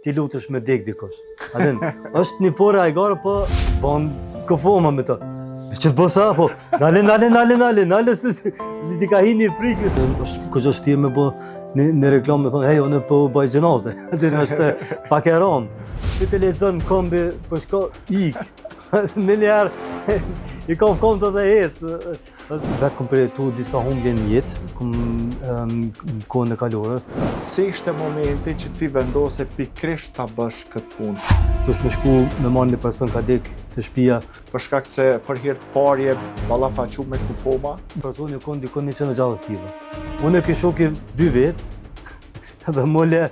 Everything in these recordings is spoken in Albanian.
ti lutesh me dek dikush. Adin, është një porë ajgare, po bon këfoma me të. Që të bësa, po, nale, se ti ka hi një frikë. Është këgjo shtje me bë në reklamë me thonë, hej, unë po bëj gjenaze. Adin, është pak e ronë. Ti të lexon kombi, po shko ikë. Në njerë, i kom të dhe jetë. Vetë kom përjetu disa humbje në jetë, në kohën e kalore. Si ishte momenti që ti vendose pikrisht ta bësh këtë punë? Dush me shku me marrë një person ka dek të shtëpia. Për shkak se për hir të parë je ballafaqu me kufoma? Personi kon dikon 160 kg. Unë e ke shoki 2 vjet, edhe mole,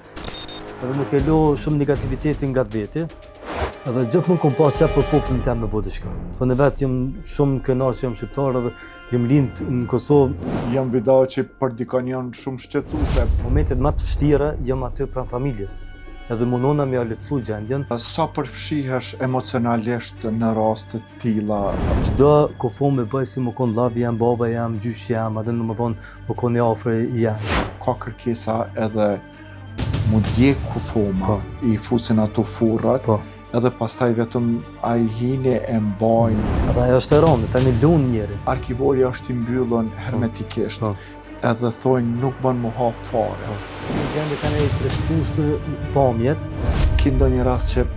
edhe më ke lo shumë negativitetin nga veti. Edhe gjithmonë kom pas qef për popullin tem me bo diçka. Se në vetë jam shumë krenar që jam shqiptar edhe jam lind në Kosovë. Jam vidau që për dikon janë shumë shqetësuese. Momentet më të vështira jam aty pranë familjes. Edhe mundona me lehtësu gjendjen. Sa përfshihesh emocionalisht në raste të tilla? Çdo kufo me bëj si më kon vllavi jam, baba jam, gjyshi jam, atë në më thonë më kon i afër jam. Ka kërkesa edhe mu djek kufoma, i fusin ato furrat. Edhe pastaj vetëm ai hine e mbajnë. Edhe ajo është e rëndë, tani lun njëri. Arkivori është i mbyllur hermetikisht. Edhe thonë nuk bën mu hap fare. Gjendje kanë i treshtueshme pamjet. Ki ndonjë rast që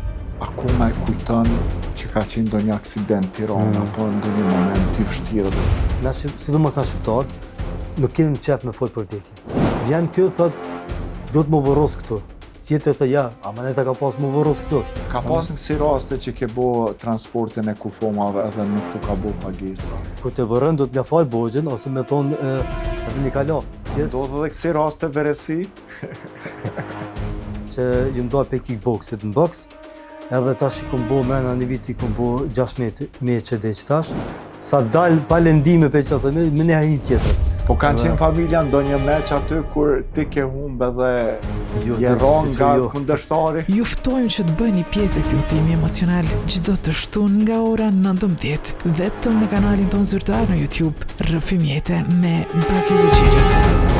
akoma e kujton që ka qenë ndonjë aksident në Tiranë apo ndonjë moment i vështirë? Sidomos na shqiptarët, nuk kemi qef me fol për vdekje. Vjen kë thotë, do të më vorros këtu. Tjetër të ja, amaneta ka pas më vorros këtu. Ka pas në kësi raste që ke bo transportin e kufomave edhe nuk të ka bo pagesa? Kur të vërën do të mja falë borxhin ose me thonë edhe një kalo. Ndodhë edhe kësi raste veresi? Që ju ndalë pe kickboxit në boks, edhe tash i kom bo mrena një vit i kom bo 6 meqe dhe që tash, sa dalë pa lendime pe qasë, me njëherë një tjetër. Po kanë qenë familja ndonjë meq aty kur ti ke humbë edhe je rronë nga kundërshtari? Ju ftojmë që të bëni pjesë e këtij udhëtimi emocional çdo të shtunë nga ora 19 vetëm në kanalin tonë zyrtar në YouTube Rrëfim Jete me Bakizi Qiri.